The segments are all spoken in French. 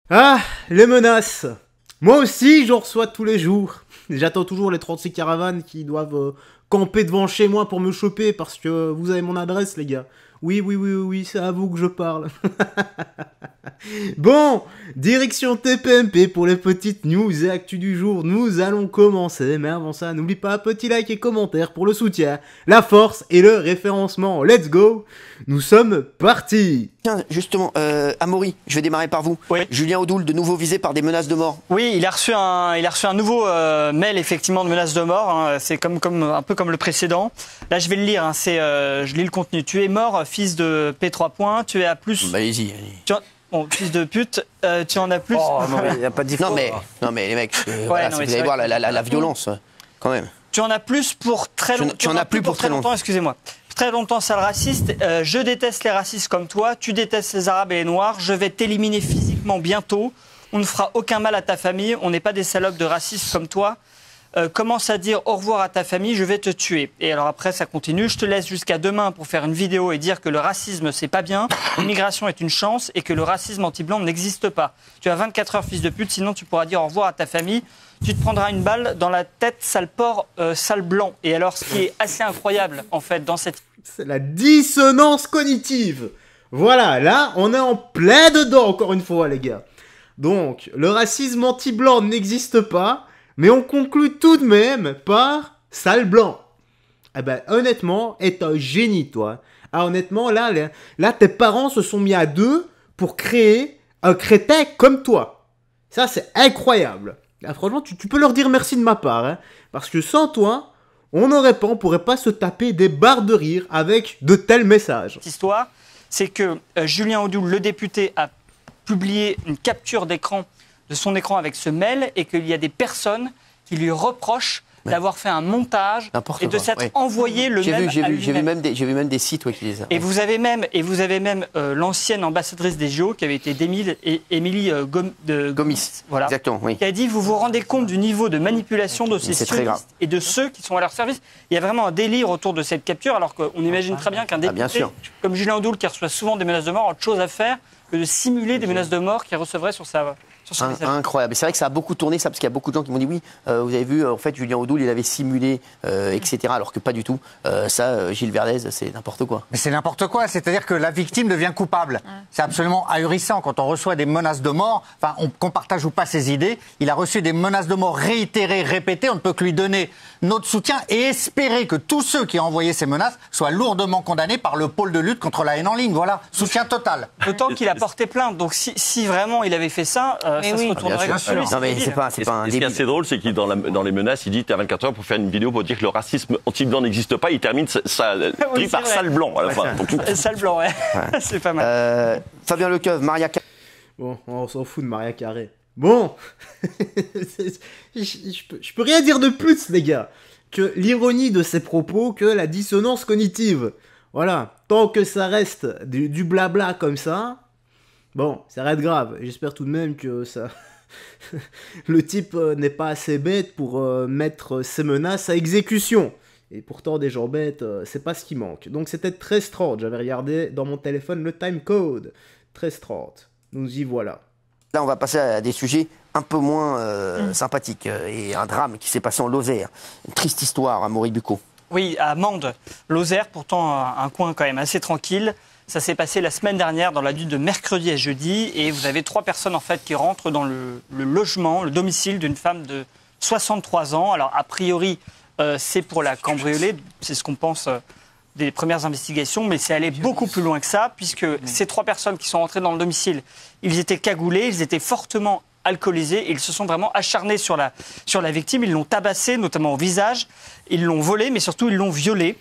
Ah, les menaces. Moi aussi, j'en reçois tous les jours. J'attends toujours les 36 caravanes qui doivent camper devant chez moi pour me choper parce que vous avez mon adresse, les gars. Oui, c'est à vous que je parle. Bon, direction TPMP pour les petites news et actus du jour. Nous allons commencer, mais avant ça, n'oublie pas petit like et commentaire pour le soutien, la force et le référencement. Let's go. Nous sommes partis. Tiens, justement, Amaury, je vais démarrer par vous. Oui. Julien Audoul, de nouveau visé par des menaces de mort. Oui, il a reçu un nouveau mail effectivement de menace de mort. Hein. C'est un peu comme le précédent. Là, je vais le lire. Hein. Je lis le contenu. Tu es mort, fils de P3 points. Tu es à plus. Bah, allez-y. Bon, fils de pute, tu en as plus. Oh, non, mais il n'y a pas de différence. Non, mais les mecs, voilà, non, si mais vous c'est allez vrai voir la violence, que- quand même. Tu en as plus pour très longtemps. Tu en as plus pour très longtemps. Excusez-moi. Très longtemps, sale raciste. Je déteste les racistes comme toi. Tu détestes les Arabes et les Noirs. Je vais t'éliminer physiquement bientôt. On ne fera aucun mal à ta famille. On n'est pas des salopes de racistes comme toi. Commence à dire au revoir à ta famille, je vais te tuer. Et alors après, ça continue. Je te laisse jusqu'à demain pour faire une vidéo et dire que le racisme, c'est pas bien, l'immigration est une chance et que le racisme anti-blanc n'existe pas. Tu as 24 heures, fils de pute, sinon tu pourras dire au revoir à ta famille. Tu te prendras une balle dans la tête, sale porc, sale blanc. Et alors, ce qui est assez incroyable, en fait, dans cette... C'est la dissonance cognitive. Voilà, là, on est en plein dedans, encore une fois, les gars. Donc, le racisme anti-blanc n'existe pas, mais on conclut tout de même par sale blanc. Eh ben, honnêtement, est un génie, toi. Ah, honnêtement, là, tes parents se sont mis à deux pour créer un crétin comme toi. Ça, c'est incroyable. Ah, franchement, tu peux leur dire merci de ma part, hein, parce que sans toi, on pourrait pas se taper des barres de rire avec de tels messages. histoire, c'est que Julien Audoul, le député, a publié une capture d'écran de son écran avec ce mail et qu'il y a des personnes qui lui reprochent d'avoir fait un montage et de s'être envoyé le mail à lui-même. J'ai vu même des sites qui les... Et vous avez même l'ancienne ambassadrice des JO qui avait été Émilie Gomis. Voilà. Exactement, oui. Qui a dit, vous vous rendez compte du niveau de manipulation de ces sionistes et de ceux qui sont à leur service. Il y a vraiment un délire autour de cette capture, alors qu'on imagine très bien qu'un député comme Julien Audoul, qui reçoit souvent des menaces de mort, a autre chose à faire que de simuler des menaces de mort qu'il recevrait sur son message. Incroyable. C'est vrai que ça a beaucoup tourné, ça, parce qu'il y a beaucoup de gens qui m'ont dit oui, vous avez vu, en fait, Julien Audoul, il avait simulé, etc. Alors que pas du tout. Gilles Verdez, c'est n'importe quoi. Mais c'est n'importe quoi, c'est-à-dire que la victime devient coupable. C'est absolument ahurissant quand on reçoit des menaces de mort, qu'on partage ou pas ses idées. Il a reçu des menaces de mort réitérées, répétées. On ne peut que lui donner notre soutien et espérer que tous ceux qui ont envoyé ces menaces soient lourdement condamnés par le pôle de lutte contre la haine en ligne. Voilà, soutien total. D'autant qu'il a porté plainte. Donc si vraiment il avait fait ça, ça se retournerait contre lui. Non, mais c'est pas un débile. Ce qui est assez drôle, c'est qu'il dans les menaces, il dit t'as 24 heures pour faire une vidéo pour dire que le racisme anti-blanc n'existe pas. Il termine pris par sale blanc à la fin. Sale blanc, ouais. C'est pas mal. Fabien Lecoeuvre, Maria Carré. Bon, on s'en fout de Maria Carré. Bon, je peux rien dire de plus, les gars, que l'ironie de ces propos, que la dissonance cognitive. Voilà, tant que ça reste du blabla comme ça, bon, ça reste grave. J'espère tout de même que ça... le type n'est pas assez bête pour mettre ses menaces à exécution. Et pourtant, des gens bêtes, c'est pas ce qui manque. Donc c'était 13h30. J'avais regardé dans mon téléphone le timecode. 13h30. Nous y voilà. Là, on va passer à des sujets un peu moins sympathiques. Et un drame qui s'est passé en Lozère. Une triste histoire, Amaury Bucco. Oui, à Mende, Lozère, pourtant un coin quand même assez tranquille. Ça s'est passé la semaine dernière dans la nuit de mercredi à jeudi. Et vous avez 3 personnes en fait qui rentrent dans le logement, le domicile d'une femme de 63 ans. Alors a priori, c'est pour la cambrioler. C'est ce qu'on pense des premières investigations. Mais c'est allé beaucoup plus loin que ça, puisque ces 3 personnes qui sont rentrées dans le domicile, ils étaient cagoulés, ils étaient fortement alcoolisés. Ils se sont vraiment acharnés sur la victime. Ils l'ont tabassée, notamment au visage. Ils l'ont volée, mais surtout ils l'ont violée.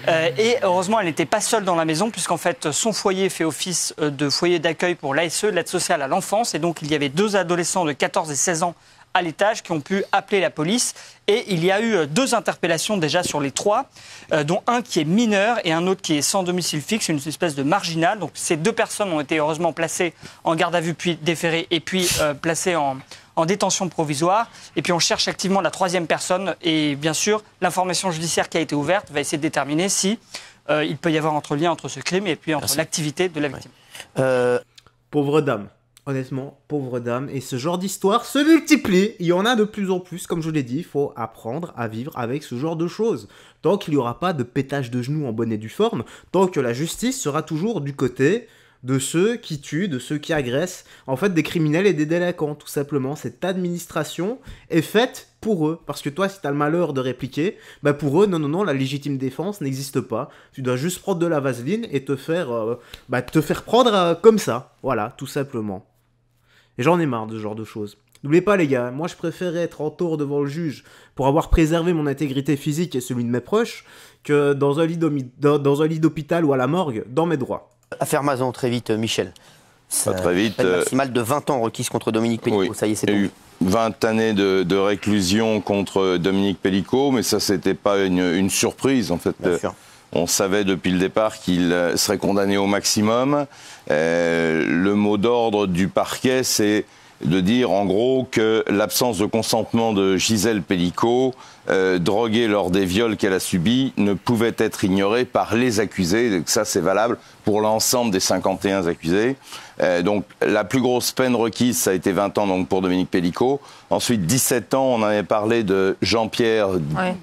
Et heureusement, elle n'était pas seule dans la maison, puisqu'en fait, son foyer fait office de foyer d'accueil pour l'ASE, l'aide sociale à l'enfance. Et donc, il y avait 2 adolescents de 14 et 16 ans à l'étage qui ont pu appeler la police. Et il y a eu 2 interpellations déjà sur les 3, dont un qui est mineur et un autre qui est sans domicile fixe, une espèce de marginal. Donc ces 2 personnes ont été heureusement placées en garde à vue, puis déférées, et puis placées en détention provisoire. Et puis on cherche activement la 3e personne. Et bien sûr, l'information judiciaire qui a été ouverte va essayer de déterminer si il peut y avoir lien entre ce crime et puis entre l'activité de la victime. Pauvre dame. Honnêtement, pauvre dame, et ce genre d'histoire se multiplie, il y en a de plus en plus, comme je l'ai dit, il faut apprendre à vivre avec ce genre de choses. Tant qu'il n'y aura pas de pétage de genoux en bonne et due forme, tant que la justice sera toujours du côté de ceux qui tuent, de ceux qui agressent, en fait des criminels et des délinquants, tout simplement. Cette administration est faite pour eux, parce que toi, si t'as le malheur de répliquer, bah pour eux, non, la légitime défense n'existe pas. Tu dois juste prendre de la vaseline et te faire prendre comme ça, voilà, tout simplement. Et j'en ai marre de ce genre de choses. N'oubliez pas les gars, moi je préférais être en tort devant le juge pour avoir préservé mon intégrité physique et celui de mes proches que dans un lit d'hôpital ou à la morgue, dans mes droits. Affaire Mazan, très vite, Michel. Très vite. Peine maximale de 20 ans requise contre Dominique Pellicot. Oui, Ça y est, c'est il y a tombé. eu 20 années de réclusion contre Dominique Pellicot, mais ça, c'était pas une surprise, en fait. Bien sûr. On savait depuis le départ qu'il serait condamné au maximum. Le mot d'ordre du parquet, c'est de dire en gros que l'absence de consentement de Gisèle Pellicot, droguée lors des viols qu'elle a subis, ne pouvait être ignorée par les accusés. Ça, c'est valable pour l'ensemble des 51 accusés. Donc la plus grosse peine requise, ça a été 20 ans donc, pour Dominique Pellicot. Ensuite, 17 ans, on avait parlé de Jean-Pierre,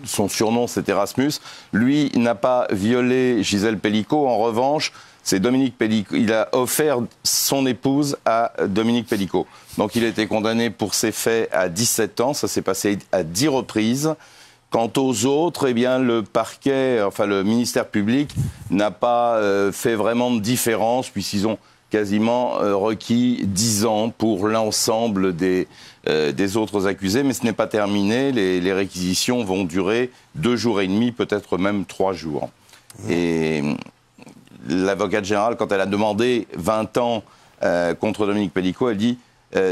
son surnom c'était Rasmus. Lui n'a pas violé Gisèle Pellicot. En revanche, c'est Dominique Pellicot. Il a offert son épouse à Dominique Pellicot. Donc il a été condamné pour ces faits à 17 ans. Ça s'est passé à 10 reprises. Quant aux autres, eh bien, le parquet, enfin le ministère public n'a pas fait vraiment de différence puisqu'ils ont quasiment requis 10 ans pour l'ensemble des autres accusés. Mais ce n'est pas terminé. Les réquisitions vont durer 2 jours et demi, peut-être même 3 jours. Et l'avocate générale, quand elle a demandé 20 ans contre Dominique Pellicot, elle dit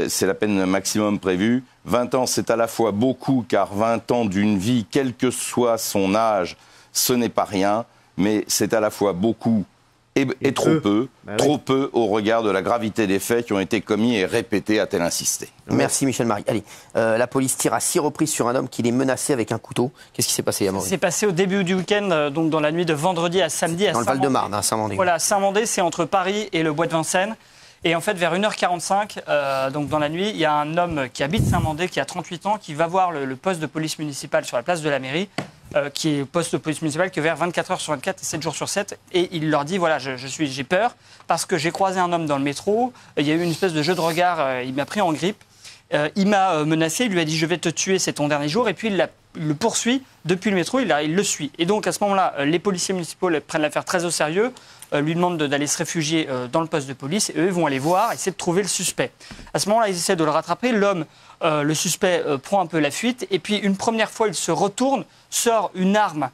c'est la peine maximum prévue. 20 ans, c'est à la fois beaucoup, car 20 ans d'une vie, quel que soit son âge, ce n'est pas rien, mais c'est à la fois beaucoup et trop peu, trop peu au regard de la gravité des faits qui ont été commis et répétés, a-t-elle insisté. Merci Michel Marie. Allez, la police tire à 6 reprises sur un homme qui est menacé avec un couteau. Qu'est-ce qui s'est passé, Amaury ? C'est passé au début du week-end, donc dans la nuit de vendredi à samedi à Dans le Val-de-Marne, à Saint-Mandé. Voilà, Saint-Mandé, c'est entre Paris et le Bois de Vincennes. Et en fait, vers 1h45, donc dans la nuit, il y a un homme qui habite Saint-Mandé, qui a 38 ans, qui va voir le poste de police municipale sur la place de la mairie, qui est poste de police municipale que vers 24h sur 24 et 7 jours sur 7. Et il leur dit, voilà, j'ai peur parce que j'ai croisé un homme dans le métro, il y a eu une espèce de jeu de regard, il m'a pris en grippe, il m'a menacé, il lui a dit, je vais te tuer, c'est ton dernier jour. Et puis il le poursuit depuis le métro, il le suit. Et donc à ce moment-là, les policiers municipaux prennent l'affaire très au sérieux, lui demandent d'aller se réfugier dans le poste de police, et eux vont aller voir, essayer de trouver le suspect. À ce moment-là, ils essaient de le rattraper, l'homme, le suspect prend un peu la fuite, et puis une première fois, il se retourne, sort une arme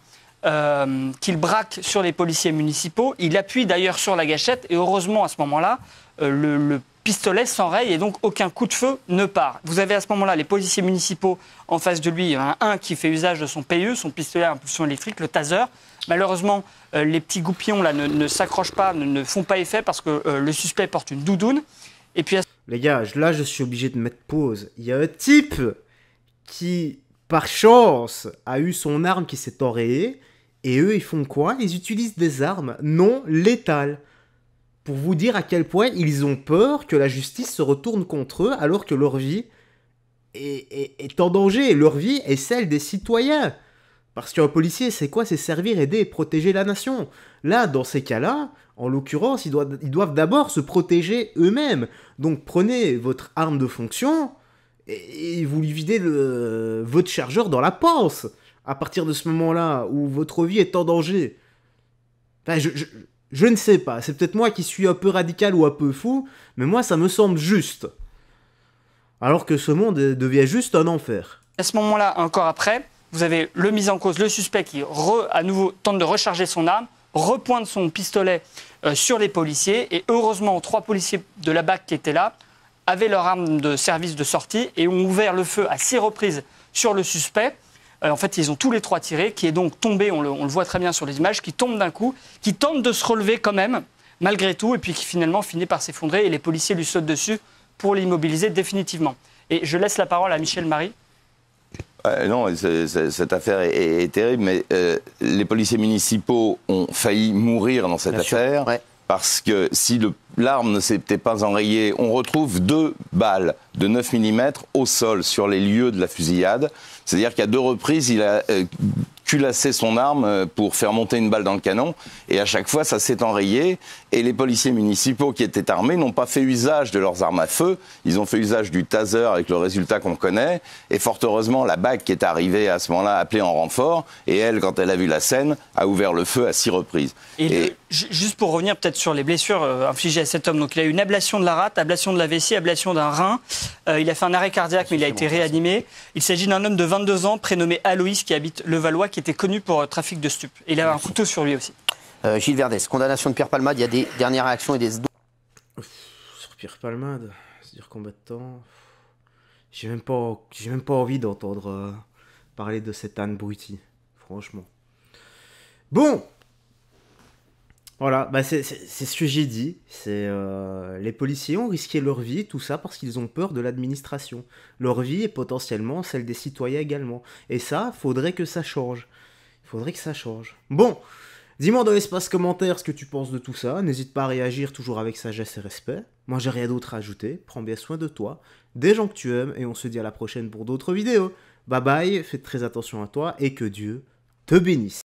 qu'il braque sur les policiers municipaux, il appuie d'ailleurs sur la gâchette, et heureusement à ce moment-là, le pistolet s'enraye et donc aucun coup de feu ne part. Vous avez à ce moment-là les policiers municipaux en face de lui. Il y en a un qui fait usage de son PE, son pistolet à impulsion électrique, le taser. Malheureusement, les petits goupillons là, ne s'accrochent pas, ne font pas effet parce que le suspect porte une doudoune. Et puis, les gars, là je suis obligé de mettre pause. Il y a un type qui, par chance, a eu son arme qui s'est enrayée. Et eux, ils font quoi ? Ils utilisent des armes non létales. Pour vous dire à quel point ils ont peur que la justice se retourne contre eux alors que leur vie est en danger. Leur vie est celle des citoyens. Parce qu'un policier, c'est quoi ? C'est servir, aider et protéger la nation. Là, dans ces cas-là, en l'occurrence, ils doivent d'abord se protéger eux-mêmes. Donc prenez votre arme de fonction et vous lui videz votre chargeur dans la panse. À partir de ce moment-là où votre vie est en danger. Enfin, je ne sais pas, c'est peut-être moi qui suis un peu radical ou un peu fou, mais moi ça me semble juste. Alors que ce monde devient juste un enfer. À ce moment-là, encore après, vous avez le mis en cause, le suspect qui à nouveau tente de recharger son arme, repointe son pistolet sur les policiers, et heureusement 3 policiers de la BAC qui étaient là avaient leur arme de service de sortie et ont ouvert le feu à 6 reprises sur le suspect. En fait, ils ont tous les 3 tiré, qui est donc tombé, on le voit très bien sur les images, qui tombe d'un coup, qui tente de se relever quand même, malgré tout, et puis qui finalement finit par s'effondrer, et les policiers lui sautent dessus pour l'immobiliser définitivement. Et je laisse la parole à Michel Marie. Non, cette affaire est terrible, mais les policiers municipaux ont failli mourir dans cette affaire, parce que si l'arme ne s'était pas enrayée, on retrouve 2 balles de 9 mm au sol sur les lieux de la fusillade. C'est-à-dire qu'à 2 reprises, il a culassé son arme pour faire monter une balle dans le canon. Et à chaque fois, ça s'est enrayé. Et les policiers municipaux qui étaient armés n'ont pas fait usage de leurs armes à feu. Ils ont fait usage du taser avec le résultat qu'on connaît. Et fort heureusement, la BAC qui est arrivée à ce moment-là, appelée en renfort. Et elle, quand elle a vu la scène, a ouvert le feu à 6 reprises. Juste pour revenir peut-être sur les blessures infligées à cet homme. Donc il a eu une ablation de la rate, ablation de la vessie, ablation d'un rein. Il a fait un arrêt cardiaque, mais il a été réanimé. Il s'agit d'un homme de 22 ans, prénommé Aloïs, qui habite Levallois, qui était connu pour trafic de stupes. Et il avait un couteau sur lui aussi. Gilles Verdez, condamnation de Pierre Palmade, il y a des dernières réactions et des... Sur Pierre Palmade, c'est-à-dire combattant, j'ai même pas envie d'entendre parler de cet âne bruti, franchement. Bon, voilà, bah c'est ce que j'ai dit. C'est les policiers ont risqué leur vie, tout ça parce qu'ils ont peur de l'administration. Leur vie est potentiellement celle des citoyens également. Et ça, faudrait que ça change. Il faudrait que ça change. Bon, dis-moi dans l'espace commentaire ce que tu penses de tout ça. N'hésite pas à réagir, toujours avec sagesse et respect. Moi, j'ai rien d'autre à ajouter. Prends bien soin de toi, des gens que tu aimes, et on se dit à la prochaine pour d'autres vidéos. Bye bye, fais très attention à toi et que Dieu te bénisse.